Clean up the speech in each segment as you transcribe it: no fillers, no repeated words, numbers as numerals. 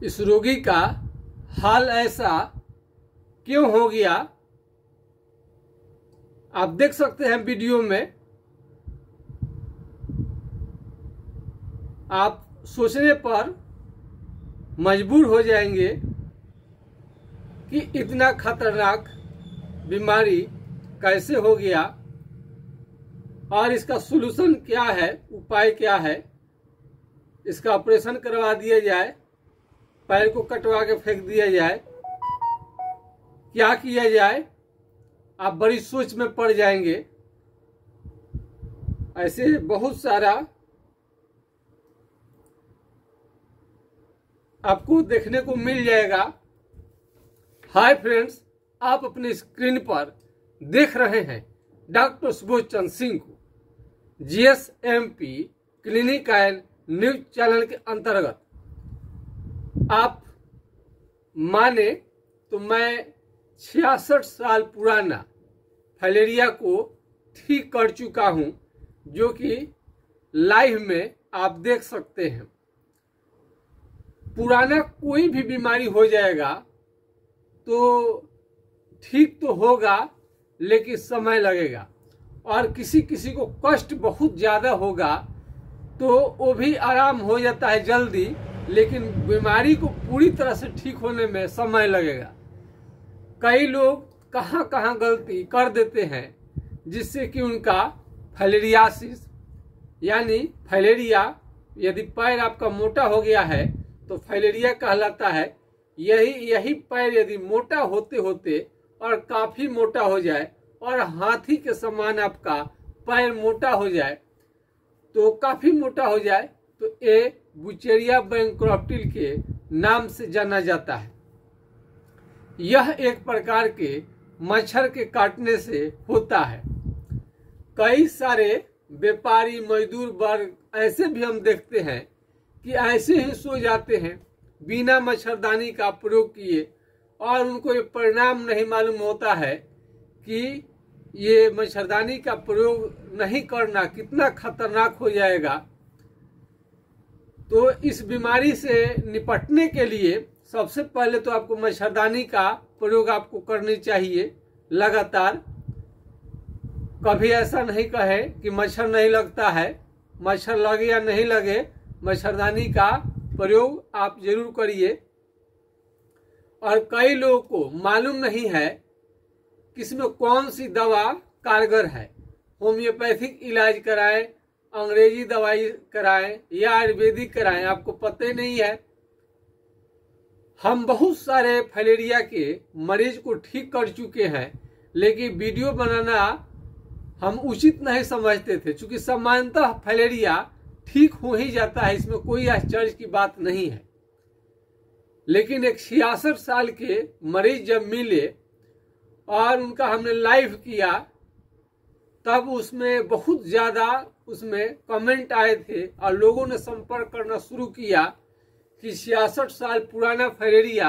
इस रोगी का हाल ऐसा क्यों हो गया, आप देख सकते हैं वीडियो में। आप सोचने पर मजबूर हो जाएंगे कि इतना खतरनाक बीमारी कैसे हो गया और इसका सलूशन क्या है, उपाय क्या है। इसका ऑपरेशन करवा दिया जाए, पैर को कटवा के फेंक दिया जाए, क्या किया जाए, आप बड़ी सोच में पड़ जाएंगे। ऐसे बहुत सारा आपको देखने को मिल जाएगा। हाय फ्रेंड्स, आप अपने स्क्रीन पर देख रहे हैं डॉक्टर सुबोध चंद्र सिंह को GSMP clinic and news channel के अंतर्गत। आप माने तो मैं 66 साल पुराना फाइलेरिया को ठीक कर चुका हूं, जो कि लाइव में आप देख सकते हैं। पुराना कोई भी बीमारी हो जाएगा तो ठीक तो होगा, लेकिन समय लगेगा, और किसी किसी को कष्ट बहुत ज़्यादा होगा तो वो भी आराम हो जाता है जल्दी, लेकिन बीमारी को पूरी तरह से ठीक होने में समय लगेगा। कई लोग कहाँ कहाँ गलती कर देते हैं जिससे कि उनका फाइलेरियासिस यानी फाइलेरिया, यदि पैर आपका मोटा हो गया है तो फाइलेरिया कहलाता है। यही पैर यदि मोटा होते होते और काफी मोटा हो जाए और हाथी के समान आपका पैर मोटा हो जाए, तो काफी मोटा हो जाए, तो ये बुचेरिया बैंक्रप्टिल के नाम से जाना जाता है। यह एक प्रकार के मच्छर के काटने से होता है। कई सारे व्यापारी मजदूर वर्ग ऐसे भी हम देखते हैं कि ऐसे ही सो जाते हैं बिना मच्छरदानी का प्रयोग किए, और उनको ये परिणाम नहीं मालूम होता है कि ये मच्छरदानी का प्रयोग नहीं करना कितना खतरनाक हो जाएगा। तो इस बीमारी से निपटने के लिए सबसे पहले तो आपको मच्छरदानी का प्रयोग आपको करनी चाहिए लगातार। कभी ऐसा नहीं कहे कि मच्छर नहीं लगता है, मच्छर लगे या नहीं लगे, मच्छरदानी का प्रयोग आप जरूर करिए। और कई लोगों को मालूम नहीं है कि इसमें कौन सी दवा कारगर है। होम्योपैथिक इलाज कराएं, अंग्रेजी दवाई कराएं या आयुर्वेदिक कराएं, आपको पता ही नहीं है। हम बहुत सारे फाइलेरिया के मरीज को ठीक कर चुके हैं, लेकिन वीडियो बनाना हम उचित नहीं समझते थे, क्योंकि सामान्यतः फाइलेरिया ठीक हो ही जाता है, इसमें कोई आश्चर्य की बात नहीं है। लेकिन एक 66 साल के मरीज जब मिले और उनका हमने लाइव किया, तब उसमें बहुत ज़्यादा उसमें कमेंट आए थे और लोगों ने संपर्क करना शुरू किया कि 66 साल पुराना फाइलेरिया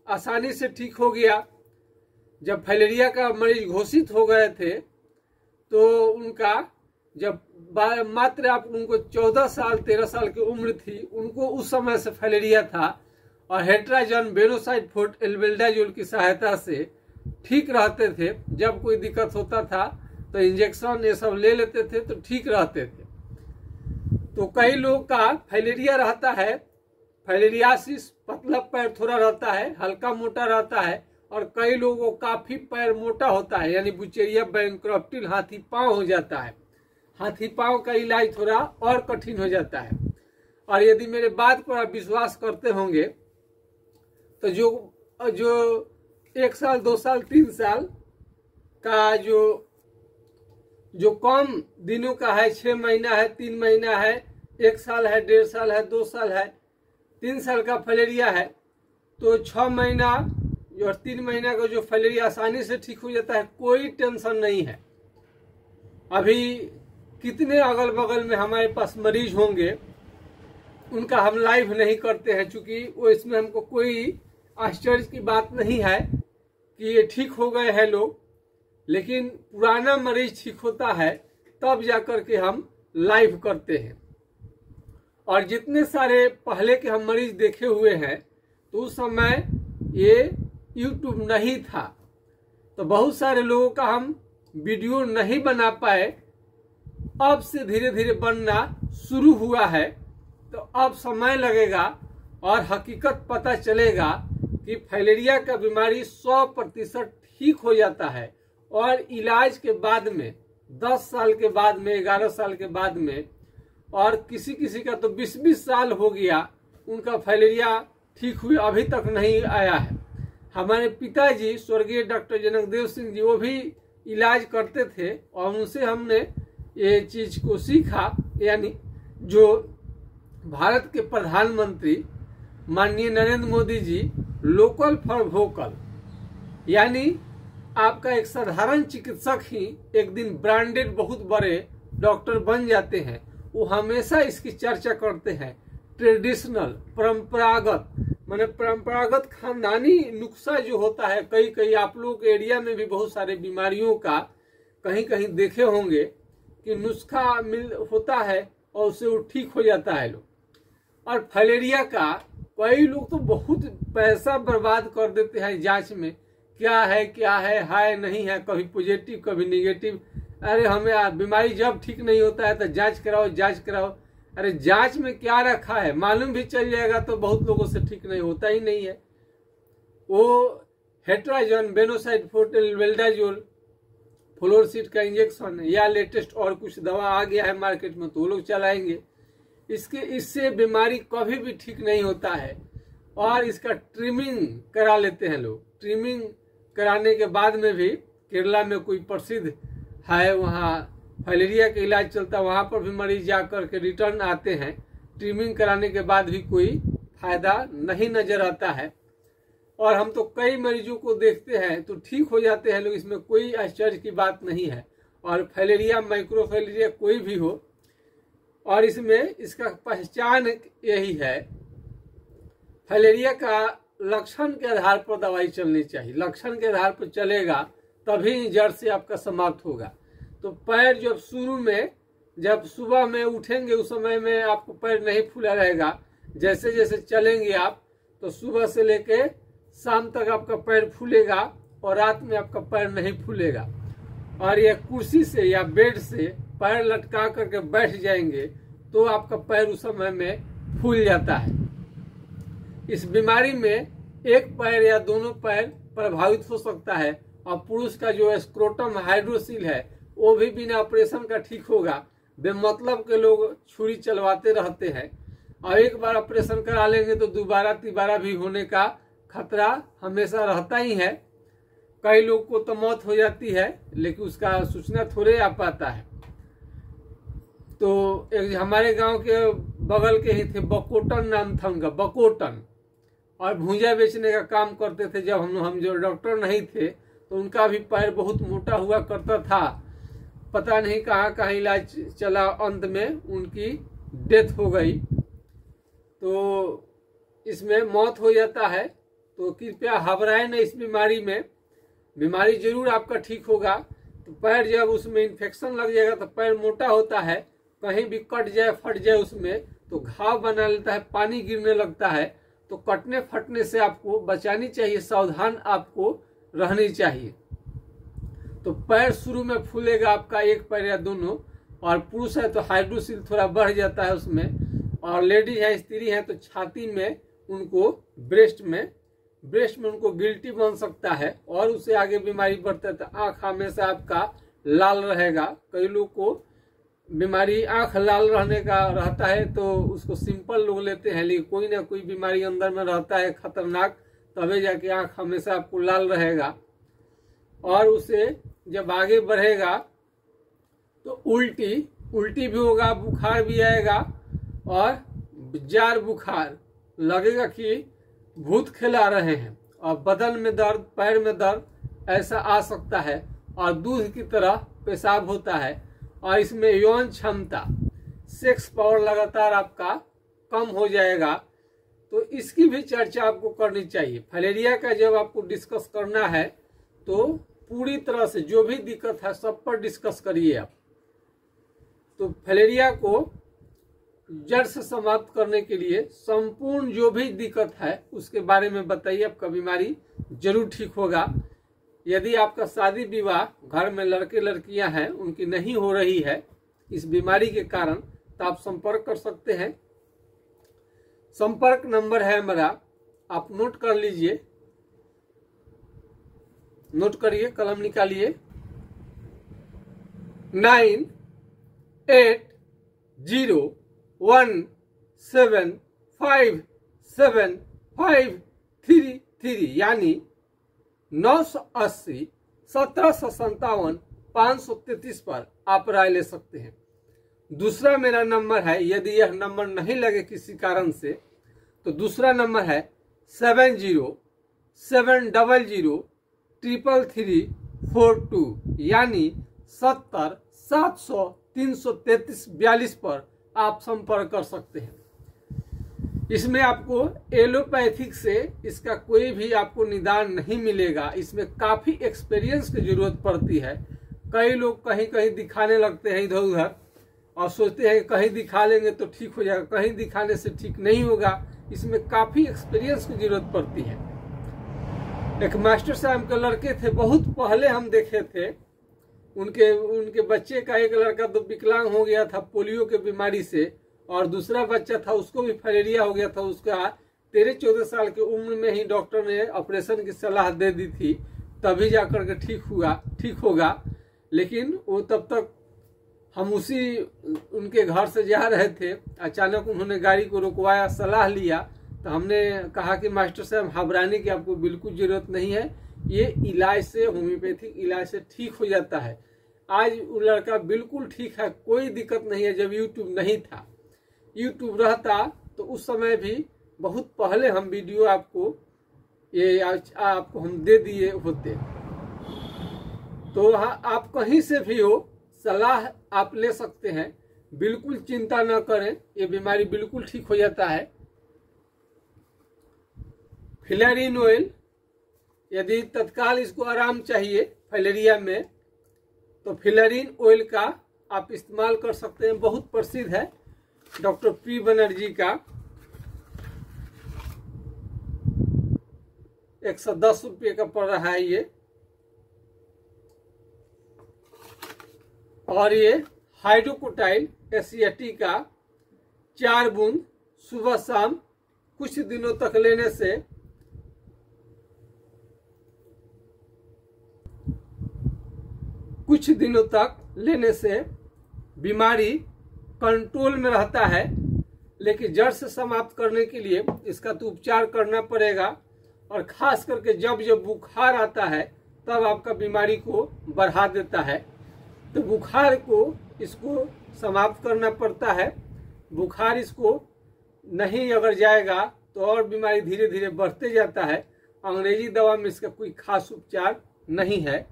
आसानी से ठीक हो गया। जब फाइलेरिया का मरीज घोषित हो गए थे तो उनका जब मात्र आप उनको 14 साल 13 साल की उम्र थी, उनको उस समय से फाइलेरिया था, और हेट्राजन बेनोसाइड फोर्ट एल्बेंडाजोल की सहायता से ठीक रहते थे। जब कोई दिक्कत होता था तो इंजेक्शन ये सब ले लेते थे तो ठीक रहते थे। तो कई लोग का फाइलेरिया रहता है, फाइलेरियासिस, पतला पैर थोड़ा रहता है, हल्का मोटा रहता है, और कई लोगों को काफी पैर मोटा होता है, यानी बुचेरिया बैंक्रप्टिल हाथी पांव हो जाता है। हाथी पांव का इलाज थोड़ा और कठिन हो जाता है। और यदि मेरे बात पर आप विश्वास करते होंगे तो जो 1 साल 2 साल 3 साल का जो कम दिनों का है, 6 महीना है, 3 महीना है, 1 साल है, 1.5 साल है, 2 साल है, 3 साल का फाइलेरिया है, तो 6 महीना और 3 महीना का जो फाइलेरिया आसानी से ठीक हो जाता है, कोई टेंशन नहीं है। अभी कितने अगल बगल में हमारे पास मरीज होंगे, उनका हम लाइव नहीं करते हैं, चूंकि वो इसमें हमको कोई आश्चर्य की बात नहीं है कि ये ठीक हो गए हैं लोग। लेकिन पुराना मरीज ठीक होता है तब जाकर के हम लाइव करते हैं। और जितने सारे पहले के हम मरीज देखे हुए हैं, तो उस समय ये यूट्यूब नहीं था, तो बहुत सारे लोगों का हम वीडियो नहीं बना पाए। अब से धीरे धीरे बनना शुरू हुआ है, तो अब समय लगेगा और हकीकत पता चलेगा कि फाइलेरिया का बीमारी 100% ठीक हो जाता है। और इलाज के बाद में 10 साल के बाद में, 11 साल के बाद में, और किसी किसी का तो 20-20 साल हो गया उनका फाइलेरिया ठीक हुई, अभी तक नहीं आया है। हमारे पिताजी स्वर्गीय डॉक्टर जनकदेव सिंह जी, वो भी इलाज करते थे और उनसे हमने ये चीज को सीखा। यानी जो भारत के प्रधानमंत्री माननीय Narendra Modi ji local for vocal, यानी आपका एक साधारण चिकित्सक ही एक दिन ब्रांडेड बहुत बड़े डॉक्टर बन जाते हैं। वो हमेशा इसकी चर्चा करते हैं, ट्रेडिशनल, परंपरागत, माने परंपरागत खानदानी नुस्खा जो होता है। कई आप लोग के एरिया में भी बहुत सारे बीमारियों का कहीं कहीं देखे होंगे कि नुस्खा होता है और उससे वो ठीक हो जाता है लोग। और फाइलेरिया का कई लोग तो बहुत पैसा बर्बाद कर देते हैं जांच में, क्या है हाय नहीं है, कभी पॉजिटिव कभी निगेटिव। अरे हमें बीमारी जब ठीक नहीं होता है तो जांच कराओ। अरे जांच में क्या रखा है मालूम भी चल जाएगा तो बहुत लोगों से ठीक नहीं होता ही नहीं है। वो हेट्राजन, बेनोसाइड, वेल्डाजोल, फ्लोरसीड का इंजेक्शन या लेटेस्ट और कुछ दवा आ गया है मार्केट में तो वो लोग चलाएंगे। इससे बीमारी कभी भी ठीक नहीं होता है। और इसका ट्रिमिंग करा लेते हैं लोग। ट्रिमिंग कराने के बाद में भी केरला में कोई प्रसिद्ध है, वहाँ फाइलेरिया का इलाज चलता है, वहाँ पर भी मरीज जाकर के रिटर्न आते हैं। ट्रिमिंग कराने के बाद भी कोई फायदा नहीं नजर आता है। और हम तो कई मरीजों को देखते हैं तो ठीक हो जाते हैं लोग, इसमें कोई आश्चर्य की बात नहीं है। और फाइलेरिया, माइक्रो फाइलेरिया कोई भी हो, और इसमें इसका पहचान यही है, फाइलेरिया का लक्षण के आधार पर दवाई चलनी चाहिए। लक्षण के आधार पर चलेगा तभी जड़ से आपका समाप्त होगा। तो पैर जब शुरू में, जब सुबह में उठेंगे उस समय में आपको पैर नहीं फूला रहेगा। जैसे जैसे चलेंगे आप तो सुबह से लेके शाम तक आपका पैर फूलेगा और रात में आपका पैर नहीं फूलेगा। और ये कुर्सी से या बेड से पैर लटका करके बैठ जाएंगे तो आपका पैर उस समय में फूल जाता है। इस बीमारी में एक पैर या दोनों पैर प्रभावित हो सकता है। और पुरुष का जो स्क्रोटम हाइड्रोसिल है वो भी बिना ऑपरेशन का ठीक होगा। बेमतलब के लोग छुरी चलवाते रहते हैं और एक बार ऑपरेशन करा लेंगे तो दोबारा तिबारा भी होने का खतरा हमेशा रहता ही है। कई लोग को तो मौत हो जाती है लेकिन उसका सूचना थोड़े आ पाता है। तो एक हमारे गांव के बगल के ही थे, बकोटन नाम था उनका, बकोटन, और भूजा बेचने का काम करते थे। जब हम जो डॉक्टर नहीं थे तो उनका भी पैर बहुत मोटा हुआ करता था। पता नहीं कहाँ इलाज चला, अंत में उनकी डेथ हो गई। तो इसमें मौत हो जाता है। तो कृपया घबराएं नहीं इस बीमारी में। बीमारी जरूर आपका ठीक होगा। तो पैर जब उसमें इन्फेक्शन लग जाएगा तो पैर मोटा होता है, कहीं भी कट जाए फट जाए उसमें तो घाव बना लेता है, पानी गिरने लगता है। तो कटने फटने से आपको बचानी चाहिए, सावधान आपको रहनी चाहिए। तो पैर शुरू में फूलेगा आपका, एक पैर या दोनों। और पुरुष है तो हाइड्रोसिल थोड़ा बढ़ जाता है उसमें, और लेडीज है, स्त्री है तो छाती में उनको, ब्रेस्ट में उनको गिल्टी बन सकता है और उससे आगे बीमारी बढ़ता है। तो आँख हमेशा आपका लाल रहेगा। कई लोग को बीमारी आँख लाल रहने का रहता है तो उसको सिंपल लोग लेते हैं, लेकिन कोई ना कोई बीमारी अंदर में रहता है खतरनाक, तभी जाके आँख हमेशा आपको लाल रहेगा। और उसे जब आगे बढ़ेगा तो उल्टी भी होगा, बुखार भी आएगा और जार बुखार लगेगा कि भूत खिला रहे हैं, और बदन में दर्द, पैर में दर्द ऐसा आ सकता है। और दूध की तरह पेशाब होता है। और इसमें यौन क्षमता, सेक्स पावर लगातार आपका कम हो जाएगा। तो इसकी भी चर्चा आपको करनी चाहिए। फाइलेरिया का जब आपको डिस्कस करना है तो पूरी तरह से जो भी दिक्कत है सब पर डिस्कस करिए आप। तो फाइलेरिया को जड़ से समाप्त करने के लिए संपूर्ण जो भी दिक्कत है उसके बारे में बताइए, आपका बीमारी जरूर ठीक होगा। यदि आपका शादी विवाह घर में लड़के लड़कियां हैं उनकी नहीं हो रही है इस बीमारी के कारण, तो आप संपर्क कर सकते हैं। संपर्क नंबर है हमारा, आप नोट कर लीजिए, नोट करिए, कलम निकालिए। 9801757533 यानी 980 1757 533 पर आप राय ले सकते हैं। दूसरा मेरा नंबर है, यदि यह नंबर नहीं लगे किसी कारण से, तो दूसरा नंबर है 7070333342 यानी 70 700 333 42 पर आप संपर्क कर सकते हैं। इसमें आपको एलोपैथिक से इसका कोई भी आपको निदान नहीं मिलेगा। इसमें काफी एक्सपीरियंस की जरूरत पड़ती है। कई लोग कहीं कहीं दिखाने लगते हैं इधर उधर और सोचते हैं कहीं दिखा लेंगे तो ठीक हो जाएगा, कहीं दिखाने से ठीक नहीं होगा। इसमें काफी एक्सपीरियंस की जरूरत पड़ती है। एक मास्टर साहब के लड़के थे, बहुत पहले हम देखे थे, उनके बच्चे का एक लड़का तो विकलांग हो गया था पोलियो के बीमारी से, और दूसरा बच्चा था उसको भी फाइलेरिया हो गया था। उसका 13-14 साल की उम्र में ही डॉक्टर ने ऑपरेशन की सलाह दे दी थी, तभी जाकर के ठीक होगा। लेकिन वो तब तक हम उनके घर से जा रहे थे, अचानक उन्होंने गाड़ी को रुकवाया, सलाह लिया, तो हमने कहा कि मास्टर साहब घबराने की आपको बिल्कुल जरूरत नहीं है, ये इलाज से, होम्योपैथिक इलाज से ठीक हो जाता है। आज वो लड़का बिल्कुल ठीक है, कोई दिक्कत नहीं है। जब यूट्यूब नहीं था, यूट्यूब रहता तो उस समय भी बहुत पहले हम वीडियो आपको हम दे दिए होते। तो आप कहीं से भी हो, सलाह आप ले सकते हैं, बिल्कुल चिंता न करें, ये बीमारी बिल्कुल ठीक हो जाता है। फिलेरिन ऑयल, यदि तत्काल इसको आराम चाहिए फाइलेरिया में, तो फिलेरिन ऑयल का आप इस्तेमाल कर सकते हैं। बहुत प्रसिद्ध है, डॉक्टर पी बनर्जी का 110 रुपये का पड़ रहा है ये। और ये हाइड्रोकोटाइल एसिएटी का 4 बूंद सुबह शाम कुछ दिनों तक लेने से बीमारी कंट्रोल में रहता है। लेकिन जड़ से समाप्त करने के लिए इसका तो उपचार करना पड़ेगा, और खास करके जब बुखार आता है तब आपका बीमारी को बढ़ा देता है। तो बुखार को इसको समाप्त करना पड़ता है। बुखार इसको नहीं अगर जाएगा तो और बीमारी धीरे धीरे बढ़ते जाता है। अंग्रेजी दवा में इसका कोई खास उपचार नहीं है।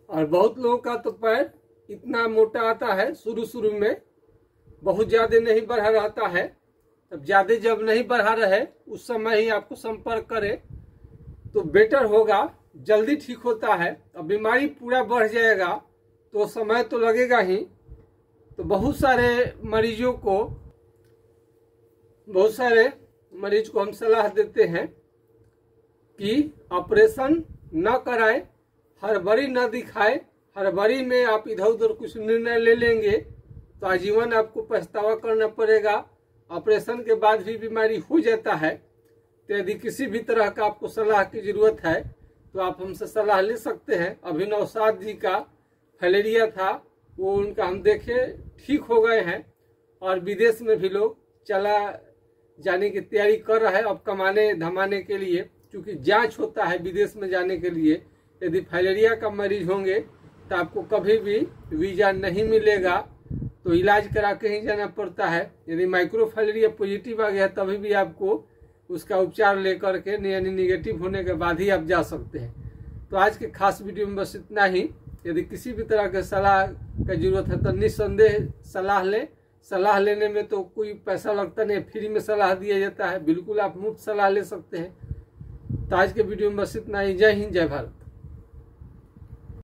और बहुत लोगों का तो पैर इतना मोटा आता है, शुरू में बहुत ज्यादा नहीं बढ़ा रहता है। तब ज्यादा जब नहीं बढ़ा रहे उस समय ही आपको संपर्क करे तो बेटर होगा, जल्दी ठीक होता है। अब बीमारी पूरा बढ़ जाएगा तो समय तो लगेगा ही। तो बहुत सारे मरीज को हम सलाह देते हैं कि ऑपरेशन न कराए, हड़बड़ी न दिखाए। हड़बड़ी में आप इधर उधर कुछ निर्णय ले लेंगे तो आजीवन आपको पछतावा करना पड़ेगा। ऑपरेशन के बाद भी बीमारी हो जाता है। तो यदि किसी भी तरह का आपको सलाह की जरूरत है तो आप हमसे सलाह ले सकते हैं। अभिनव साध जी का फाइलेरिया था, वो उनका हम देखे ठीक हो गए हैं, और विदेश में भी लोग चला जाने की तैयारी कर रहा है अब कमाने धमाने के लिए, क्योंकि जांच होता है विदेश में जाने के लिए। यदि फाइलेरिया का मरीज होंगे तो आपको कभी भी वीजा नहीं मिलेगा, तो इलाज करा के ही जाना पड़ता है। यदि माइक्रोफाइलेरिया पॉजिटिव आ गया तभी भी आपको उसका उपचार लेकर के, यानी निगेटिव होने के बाद ही आप जा सकते हैं। तो आज के खास वीडियो में बस इतना ही। यदि किसी भी तरह के सलाह का जरूरत है तो निस्संदेह सलाह लें। सलाह लेने में तो कोई पैसा लगता नहीं, फ्री में सलाह दिया जाता है। बिल्कुल आप मुफ्त सलाह ले सकते हैं। तो आज के वीडियो में बस इतना ही। जय हिंद, जय भारत।